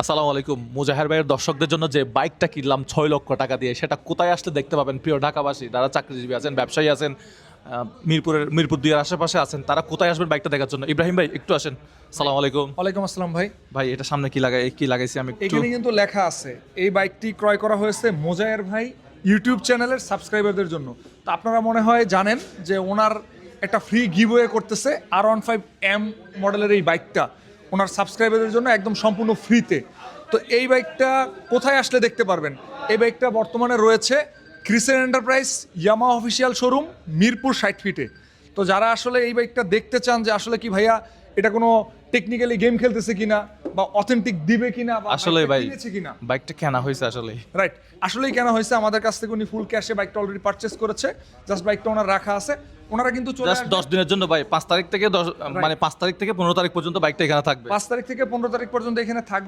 আসসালামু আলাইকুম। মুজাহের ভাইয়ের দর্শকদের জন্য যে বাইকটা কিনলাম 6 লক্ষ টাকা দিয়ে, সেটা কোথায় আসলে দেখতে পাবেন? প্রিয় ঢাকাবাসী, যারা চাকরিজীবী আছেন, ব্যবসায়ী আছেন, মিরপুর 2 এর আশেপাশে আছেন, তারা কোথায় আসবেন বাইকটা দেখার জন্য? ইব্রাহিম ভাই একটু আসেন। আসসালামু আলাইকুম। ওয়ালাইকুম আসসালাম ভাই। ভাই এটা সামনে কি লাগাইছি আমি একটু? এখানে কিন্তু লেখা আছে এই বাইকটি ক্রয় করা হয়েছে মোজায়ের ভাই ইউটিউব চ্যানেলের সাবস্ক্রাইবারদের জন্য। তো আপনারা মনে হয় জানেন যে ওনার একটা ফ্রি গিভওয়ে করতেছে R15M মডেলের এই বাইকটা ওনার সাবস্ক্রাইবারদের জন্য একদম সম্পূর্ণ ফ্রিতে। তো এই বাইকটা কোথায় আসলে দেখতে পারবেন? এই বাইকটা বর্তমানে রয়েছে ক্রিসেন এন্টারপ্রাইজ ইয়ামা অফিসিয়াল শোরুম মিরপুর 60 ফিটে। তো যারা আসলে এই বাইকটা দেখতে চান যে আসলে কি ভাইয়া এটা কোনো টেকনিক্যালি গেম খেলতেছে কিনা বা অথেন্টিক দিবে কিনা বা আসলে বাইকটা ভাই কিনেছে কিনা, বাইকটা কেনা হয়েছে আসলে। রাইট, আসলেই কেন হয়েছে আমাদের কাছ থেকে উনি ফুল ক্যাশে বাইকটা অলরেডি পারচেস করেছে। জাস্ট বাইকটা ওনার রাখা আছে, ওনারা কিন্তু চলে জাস্ট 10 দিনের জন্য ভাই, 5 তারিখ থেকে 10 মানে 5 তারিখ থেকে 15 তারিখ পর্যন্ত বাইকটা এখানে থাকবে। 5 তারিখ থেকে 15 তারিখ পর্যন্ত এখানে থাকবে।